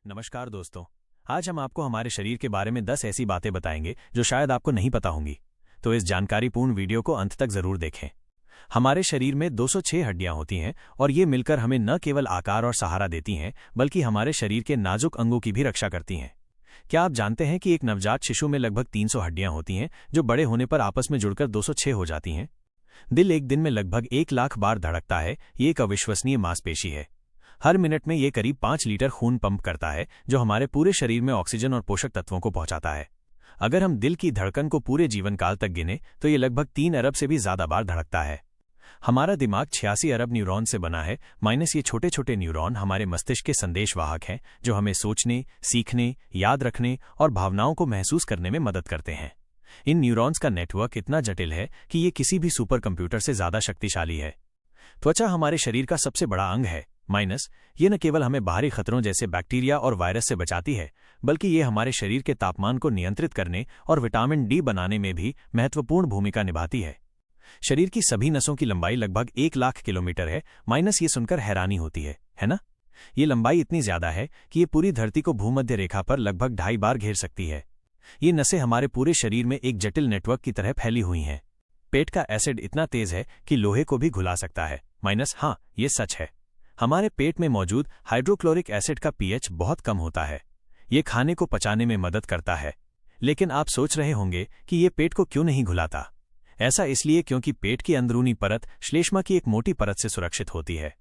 नमस्कार दोस्तों। आज हम आपको हमारे शरीर के बारे में 10 ऐसी बातें बताएंगे जो शायद आपको नहीं पता होंगी। तो इस जानकारीपूर्ण वीडियो को अंत तक जरूर देखें। हमारे शरीर में 206 हड्डियां होती हैं और ये मिलकर हमें न केवल आकार और सहारा देती हैं बल्कि हमारे शरीर के नाजुक अंगों की भी रक्षा करती हैं। क्या आप जानते हैं कि एक नवजात शिशु में लगभग 300 हड्डियां होती हैं जो बड़े होने पर आपस में जुड़कर 206 हो जाती हैं। दिल एक दिन में लगभग 1 लाख बार धड़कता है। ये एक अविश्वसनीय मांसपेशी है। हर मिनट में ये करीब 5 लीटर खून पंप करता है जो हमारे पूरे शरीर में ऑक्सीजन और पोषक तत्वों को पहुंचाता है। अगर हम दिल की धड़कन को पूरे जीवन काल तक गिने तो ये लगभग 3 अरब से भी ज्यादा बार धड़कता है। हमारा दिमाग 86 अरब न्यूरॉन से बना है माइनस ये छोटे छोटे न्यूरॉन हमारे मस्तिष्क के संदेशवाहक हैं जो हमें सोचने, सीखने, याद रखने और भावनाओं को महसूस करने में मदद करते हैं। इन न्यूरॉन्स का नेटवर्क इतना जटिल है कि ये किसी भी सुपर कंप्यूटर से ज्यादा शक्तिशाली है। त्वचा हमारे शरीर का सबसे बड़ा अंग है माइनस ये न केवल हमें बाहरी खतरों जैसे बैक्टीरिया और वायरस से बचाती है बल्कि ये हमारे शरीर के तापमान को नियंत्रित करने और विटामिन डी बनाने में भी महत्वपूर्ण भूमिका निभाती है। शरीर की सभी नसों की लंबाई लगभग 1 लाख किलोमीटर है माइनस ये सुनकर हैरानी होती है ना? ये लंबाई इतनी ज्यादा है कि ये पूरी धरती को भूमध्य रेखा पर लगभग 2.5 बार घेर सकती है। ये नसें हमारे पूरे शरीर में एक जटिल नेटवर्क की तरह फैली हुई हैं। पेट का एसिड इतना तेज है कि लोहे को भी घुला सकता है माइनस हाँ ये सच है। हमारे पेट में मौजूद हाइड्रोक्लोरिक एसिड का पीएच बहुत कम होता है। ये खाने को पचाने में मदद करता है। लेकिन आप सोच रहे होंगे कि ये पेट को क्यों नहीं घुलाता। ऐसा इसलिए क्योंकि पेट की अंदरूनी परत श्लेष्मा की एक मोटी परत से सुरक्षित होती है।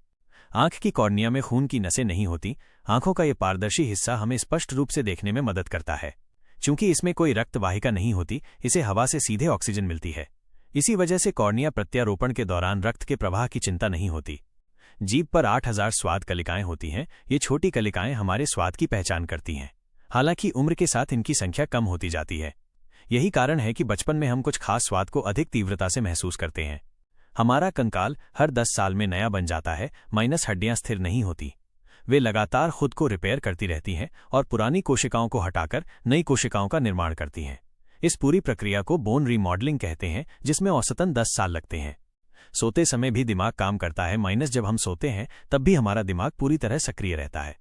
आंख की कॉर्निया में खून की नसें नहीं होती। आंखों का ये पारदर्शी हिस्सा हमें स्पष्ट रूप से देखने में मदद करता है। चूंकि इसमें कोई रक्त वाहिका नहीं होती, इसे हवा से सीधे ऑक्सीजन मिलती है। इसी वजह से कॉर्निया प्रत्यारोपण के दौरान रक्त के प्रवाह की चिंता नहीं होती। जीभ पर 8000 स्वाद कलिकाएं होती हैं। ये छोटी कलिकाएं हमारे स्वाद की पहचान करती हैं। हालांकि उम्र के साथ इनकी संख्या कम होती जाती है। यही कारण है कि बचपन में हम कुछ खास स्वाद को अधिक तीव्रता से महसूस करते हैं। हमारा कंकाल हर 10 साल में नया बन जाता है माइनस हड्डियां स्थिर नहीं होती। वे लगातार खुद को रिपेयर करती रहती हैं और पुरानी कोशिकाओं को हटाकर नई कोशिकाओं का निर्माण करती हैं। इस पूरी प्रक्रिया को बोन रीमॉडलिंग कहते हैं जिसमें औसतन 10 साल लगते हैं। सोते समय भी दिमाग काम करता है माइनस जब हम सोते हैं तब भी हमारा दिमाग पूरी तरह सक्रिय रहता है।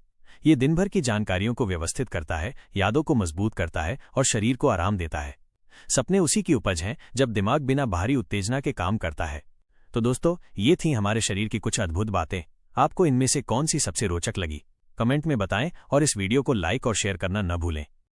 ये दिन भर की जानकारियों को व्यवस्थित करता है, यादों को मजबूत करता है और शरीर को आराम देता है। सपने उसी की उपज हैं जब दिमाग बिना बाहरी उत्तेजना के काम करता है। तो दोस्तों, ये थी हमारे शरीर की कुछ अद्भुत बातें। आपको इनमें से कौन सी सबसे रोचक लगी? कमेंट में बताएं और इस वीडियो को लाइक और शेयर करना न भूलें।